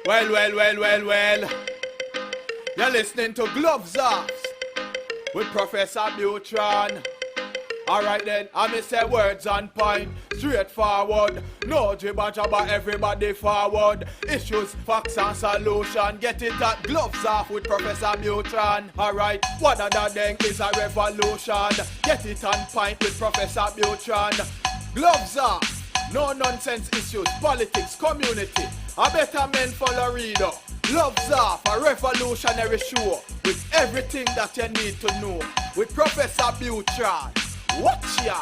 Well. You're listening to Gloves Off with Professor Buitrón. Alright then, I may say words on point, straightforward. No jibber jabber, everybody forward. Issues, facts and solution. Get it at Gloves Off with Professor Buitrón. Alright, what other thing is a revolution? Get it on point with Professor Buitrón. Gloves Off, no nonsense issues, politics, community. A better men for Laredo. Gloves Off, a revolutionary show with everything that you need to know. With Professor Buitrón. Watch ya!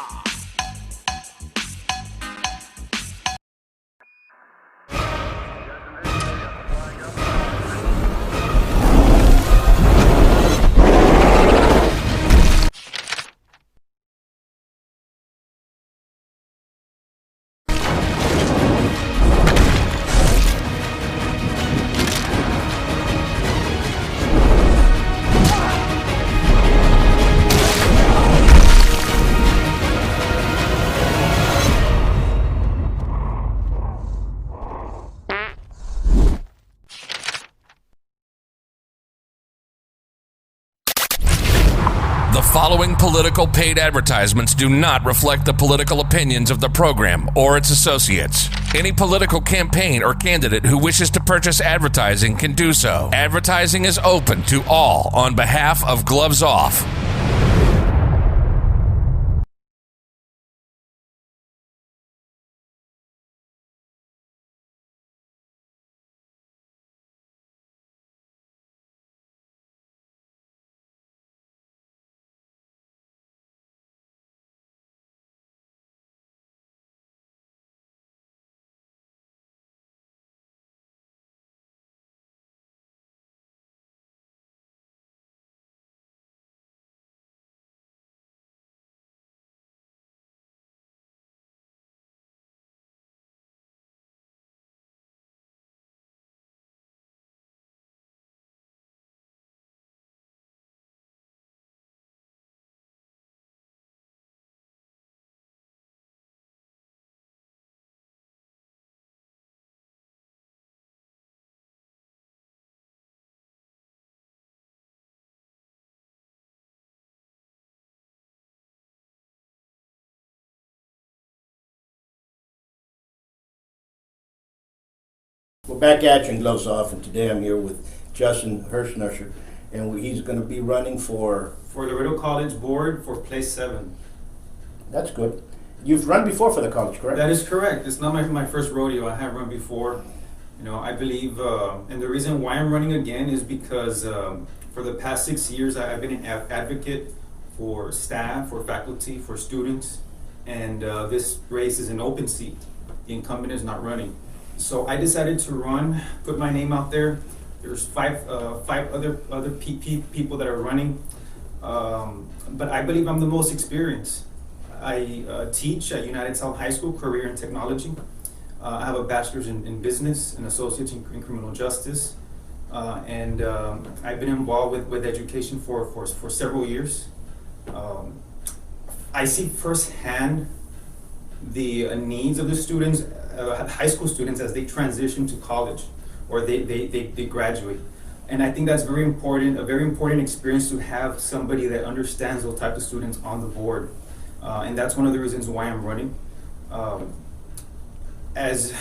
The following political paid advertisements do not reflect the political opinions of the program or its associates. Any political campaign or candidate who wishes to purchase advertising can do so. Advertising is open to all on behalf of Gloves Off. We're back at you in Gloves Off, and today I'm here with Justin Hundsnurscher, and he's going to be running for Laredo College Board for place 7. That's good. You've run before for the college, correct? That is correct. It's not my first rodeo. I have run before. You know, I believe, and the reason why I'm running again is because for the past 6 years I've been an advocate for staff, for faculty, for students, and this race is an open seat. The incumbent is not running. So I decided to run, put my name out there. There's five other people that are running, but I believe I'm the most experienced. I teach at United South High School, Career and Technology. I have a bachelor's in business, an associate's in criminal justice, and I've been involved with education for several years. I see firsthand the needs of the students, high school students, as they transition to college or they graduate. And I think that's very important, a very important experience to have somebody that understands those type of students on the board. And that's one of the reasons why I'm running. As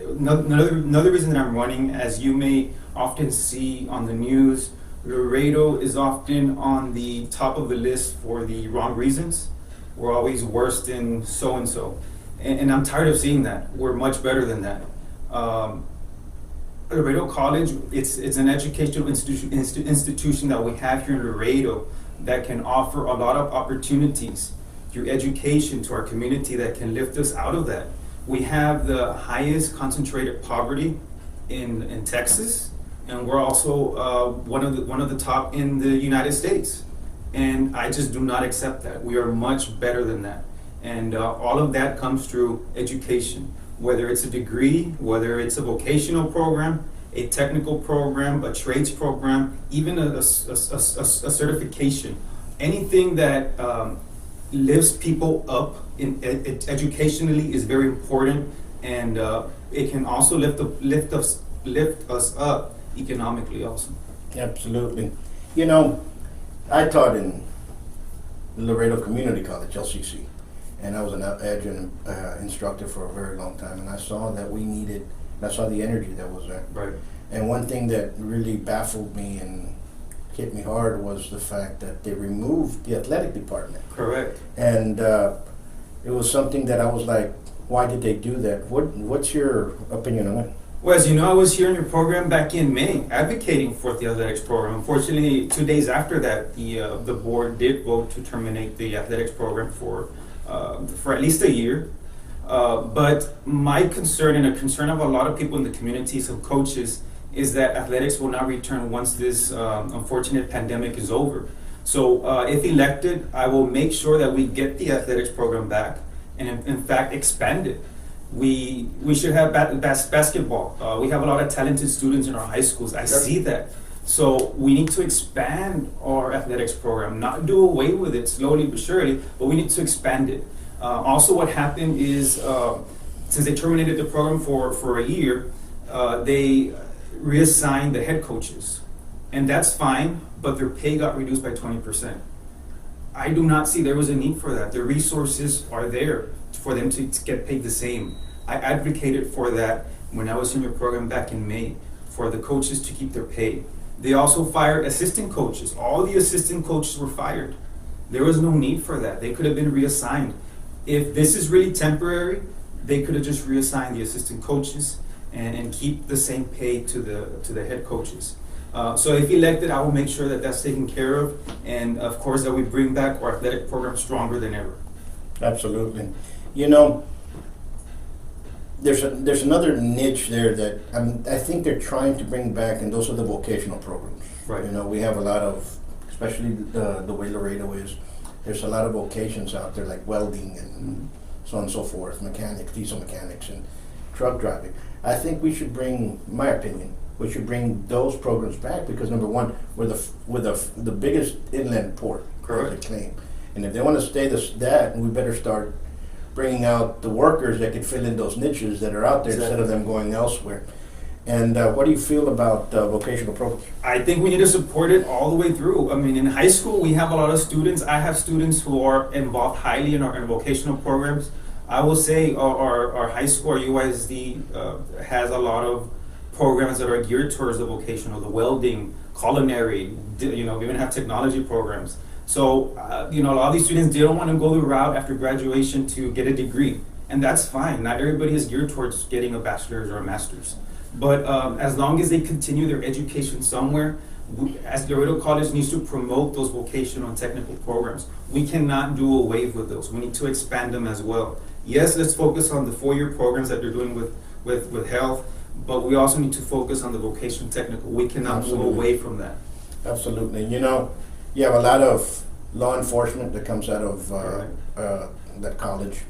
another reason that I'm running, as you may often see on the news, Laredo is often on the top of the list for the wrong reasons. We're always worse than so-and-so. And I'm tired of seeing that. We're much better than that. Laredo College, it's an educational institution that we have here in Laredo that can offer a lot of opportunities through education to our community that can lift us out of that. We have the highest concentrated poverty in Texas, and we're also one of the top in the United States. And I just do not accept that. We are much better than that. And all of that comes through education, whether it's a degree, whether it's a vocational program, a technical program, a trades program, even a certification. Anything that lifts people up educationally is very important, and it can also lift us lift us up economically also. Absolutely. You know, I taught in Laredo Community College, LCC, and I was an adjunct instructor for a very long time, and I saw that we needed, I saw the energy that was there. Right. And one thing that really baffled me and hit me hard was the fact that they removed the athletic department. Correct. And it was something that I was like, why did they do that? What's your opinion on it? Well, as you know, I was here in your program back in May advocating for the athletics program. Unfortunately, 2 days after that, the board did vote to terminate the athletics program for at least a year. But my concern, and a concern of a lot of people in the community, some coaches, is that athletics will not return once this unfortunate pandemic is over. So if elected, I will make sure that we get the athletics program back and in fact expand it. We should have basketball. We have a lot of talented students in our high schools. I see that. So we need to expand our athletics program, not do away with it slowly but surely, but we need to expand it. Also what happened is, since they terminated the program for a year, they reassigned the head coaches. And that's fine, but their pay got reduced by 20%. I do not see there was a need for that. The resources are there for them to get paid the same. I advocated for that when I was in your program back in May, for the coaches to keep their pay. They also fired assistant coaches. All the assistant coaches were fired. There was no need for that. They could have been reassigned. If this is really temporary, they could have just reassigned the assistant coaches and keep the same pay to the head coaches. So if elected, I will make sure that that's taken care of, and of course that we bring back our athletic program stronger than ever. Absolutely. You know, there's another niche there that I think they're trying to bring back, and those are the vocational programs. Right. You know, we have a lot of, especially the way Laredo is, there's a lot of vocations out there like welding and so on and so forth, mechanics, diesel mechanics, and truck driving. I think we should bring, in my opinion, we should bring those programs back because number one, we're the biggest inland port. Correct. They claim, and if they want to stay that, we better start bringing out the workers that can fill in those niches that are out there instead of them going elsewhere. And what do you feel about vocational programs? I think we need to support it all the way through. I mean, in high school, we have a lot of students. I have students who are involved highly in our vocational programs. I will say our high school, our UISD, has a lot of programs that are geared towards the vocational, the welding, culinary, we even have technology programs. So, a lot of these students, they don't want to go the route after graduation to get a degree. And that's fine. Not everybody is geared towards getting a bachelor's or a master's. But as long as they continue their education somewhere, as Laredo College needs to promote those vocational and technical programs. We cannot do away with those. We need to expand them as well. Yes, let's focus on the 4-year programs that they're doing with health, but we also need to focus on the vocational technical. We cannot move away from that. Absolutely. You have a lot of law enforcement that comes out of that college,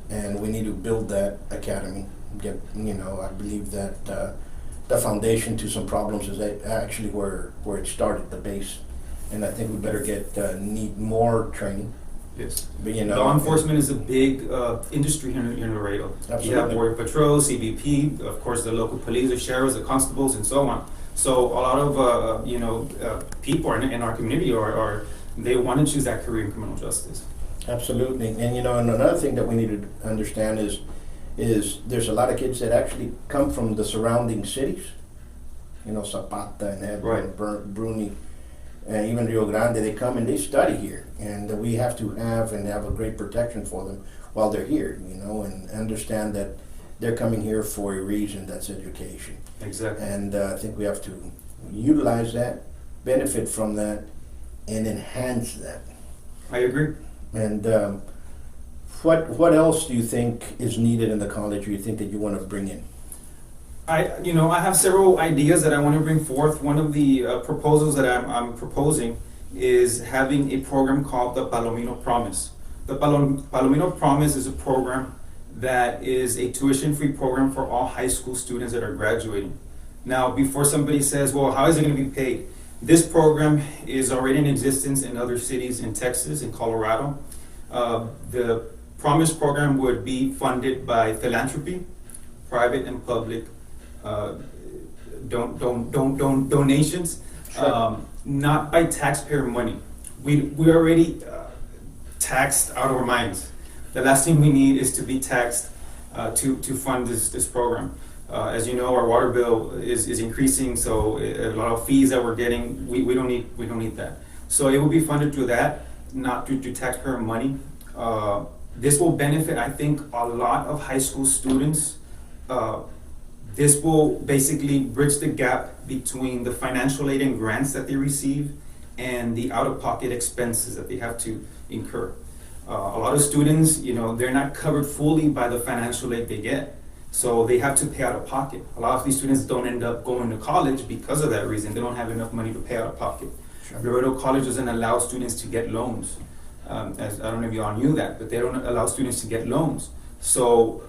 and we need to build that academy. I believe that the foundation to some problems is actually where it started, the base, and I think we better need more training. Yes. But, law enforcement is a big industry here in Laredo. Absolutely. You have Border Patrol, CBP, of course the local police, the sheriffs, the constables, and so on. So a lot of people in our community they want to choose that career in criminal justice. Absolutely, and another thing that we need to understand is there's a lot of kids that actually come from the surrounding cities. Zapata and Hebron, right. Bruni, and even Rio Grande. They come and they study here, and we have to have a great protection for them while they're here. And understand that they're coming here for a reason. That's education. Exactly. And I think we have to utilize that, benefit from that, and enhance that. I agree. And what else do you think is needed in the college, or you think that you want to bring in? I have several ideas that I want to bring forth. One of the proposals that I'm proposing is having a program called the Palomino Promise. The Palomino Promise is a program that is a tuition-free program for all high school students that are graduating. Now, before somebody says, well, how is it going to be paid? This program is already in existence in other cities in Texas, in Colorado. The Promise program would be funded by philanthropy, private and public donations, Sure. not by taxpayer money. We already taxed out of our minds. The last thing we need is to be taxed to fund this program. As you know, our water bill is increasing, so a lot of fees that we're getting, we don't need that. So it will be funded through that, not through taxpayer money. This will benefit, I think, a lot of high school students. This will basically bridge the gap between the financial aid and grants that they receive and the out-of-pocket expenses that they have to incur. A lot of students, they're not covered fully by the financial aid they get, so they have to pay out of pocket. A lot of these students don't end up going to college because of that reason. They don't have enough money to pay out of pocket. Sure. Laredo College doesn't allow students to get loans. As I don't know if you all knew that, but they don't allow students to get loans. So,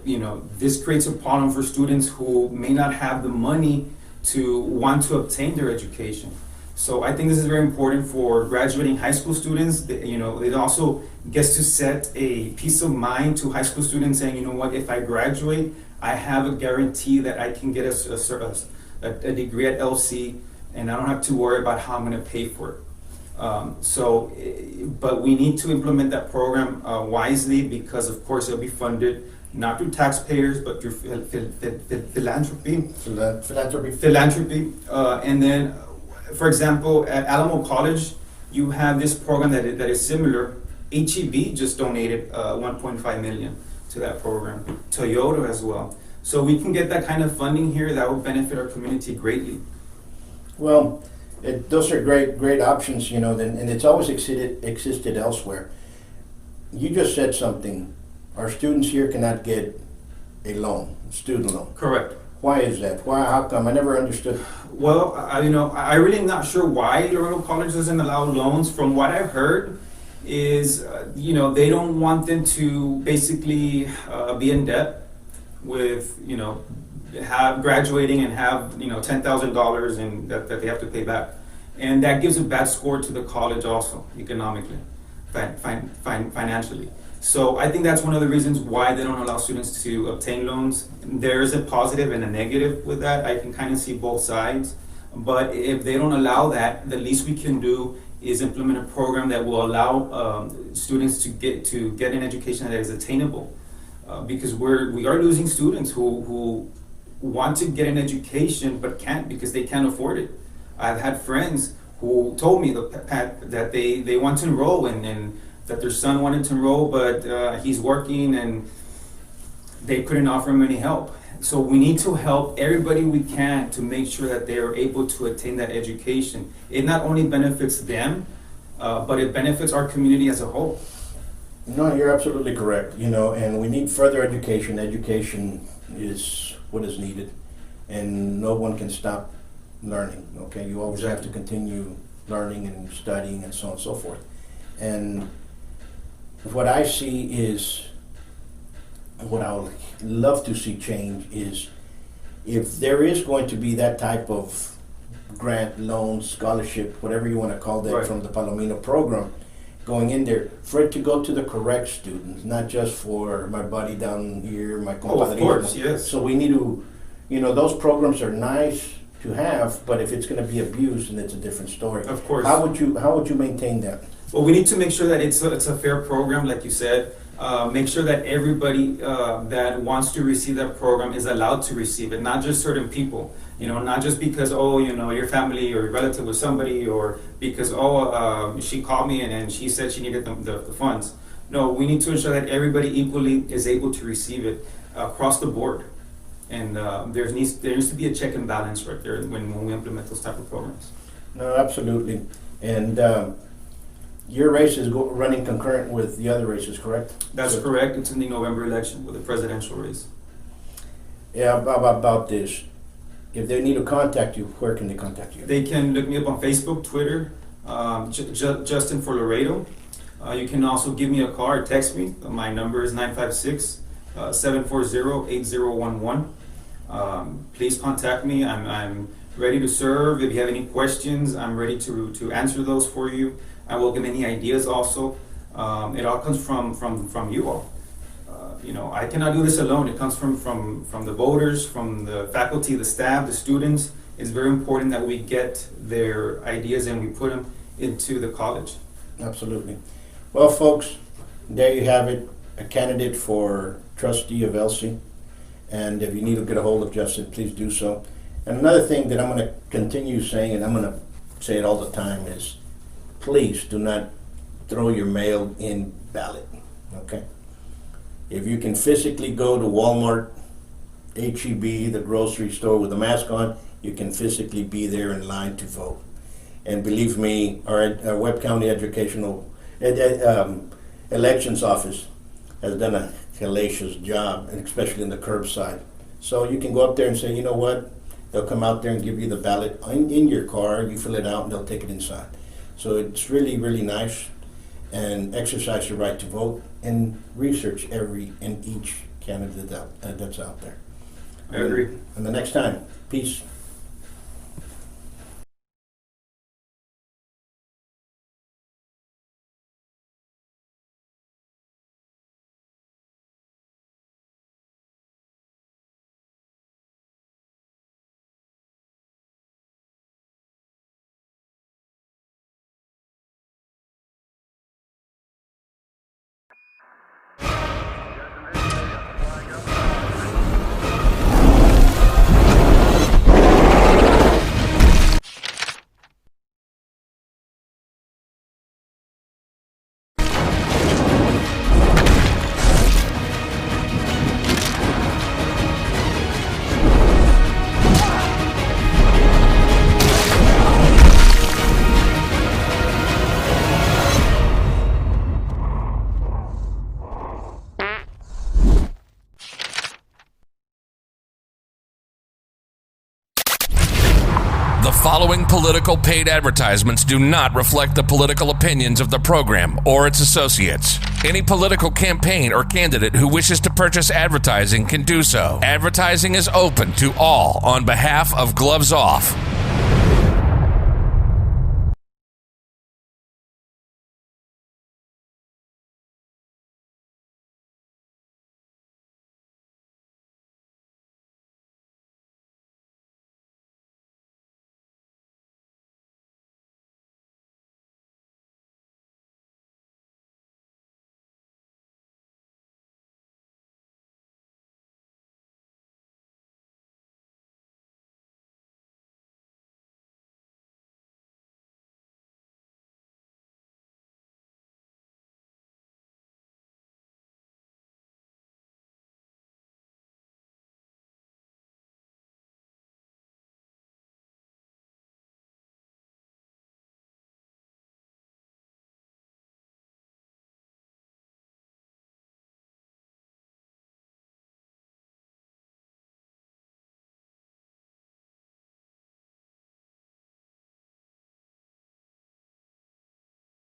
this creates a problem for students who may not have the money to want to obtain their education. So I think this is very important for graduating high school students. It also gets to set a peace of mind to high school students saying, you know what, if I graduate, I have a guarantee that I can get a degree at LC, and I don't have to worry about how I'm going to pay for it. But we need to implement that program wisely, because of course it'll be funded not through taxpayers but through philanthropy. And then, for example, at Alamo College, you have this program that is similar. HEB just donated $1.5 million to that program. Toyota as well. So we can get that kind of funding here that will benefit our community greatly. Well, those are great options, and it's always existed elsewhere. You just said something. Our students here cannot get a loan, student loan. Correct. Why is that? Why? How come? I never understood. Well, I really am not sure why Laredo College doesn't allow loans. From what I've heard is, they don't want them to basically be in debt with, have graduating and have, $10,000 and that they have to pay back. And that gives a bad score to the college also, economically, financially. So I think that's one of the reasons why they don't allow students to obtain loans. There is a positive and a negative with that. I can kind of see both sides. But if they don't allow that, the least we can do is implement a program that will allow students to get an education that is attainable. Because we are losing students who want to get an education but can't because they can't afford it. I've had friends who told me that they want to enroll and that their son wanted to enroll, but he's working and they couldn't offer him any help. So we need to help everybody we can to make sure that they are able to attain that education. It not only benefits them, but it benefits our community as a whole. No, you're absolutely correct. And we need further education. Education is what is needed, and no one can stop learning. Okay, you always have to continue learning and studying and so on and so forth. And what I see is, what I would love to see change is, if there is going to be that type of grant, loan, scholarship, whatever you want to call that, right, from the Palomino program, going in there, for it to go to the correct students, not just for my buddy down here, my compadre. Oh, of course, yes. So we need to, those programs are nice to have, but if it's going to be abused, then it's a different story. Of course. How would you maintain that? Well, we need to make sure that it's a fair program, like you said. Make sure that everybody that wants to receive that program is allowed to receive it, not just certain people. Not just because, your family or your relative was somebody, or because, she called me and she said she needed the funds. No, we need to ensure that everybody equally is able to receive it across the board. And there needs to be a check and balance right there when we implement those type of programs. No, absolutely. And your race is running concurrent with the other races, correct? That's correct. It's in the November election with the presidential race. Yeah, about this. If they need to contact you, where can they contact you? They can look me up on Facebook, Twitter, Justin for Laredo. You can also give me a call or text me. My number is 956-740-8011. Please contact me. I'm ready to serve. If you have any questions, I'm ready to answer those for you. I welcome any ideas also. It all comes from you all. I cannot do this alone. It comes from the voters, from the faculty, the staff, the students. it's very important that we get their ideas and we put them into the college. Absolutely. Well, folks, there you have it, a candidate for trustee of ELSI. And if you need to get a hold of Justin, please do so. And another thing that I'm going to continue saying, and I'm going to say it all the time, is please do not throw your mail-in ballot, okay? If you can physically go to Walmart, H-E-B, the grocery store with a mask on, you can physically be there in line to vote. And believe me, our Webb County Educational Elections Office has done a hellacious job, and especially in the curbside. So you can go up there and say, you know what? They'll come out there and give you the ballot in your car. You fill it out, and they'll take it inside. So it's really, really nice. And exercise your right to vote and research every and each candidate that's out there. I agree. And the next time, peace. The following political paid advertisements do not reflect the political opinions of the program or its associates. Any political campaign or candidate who wishes to purchase advertising can do so. Advertising is open to all on behalf of Gloves Off.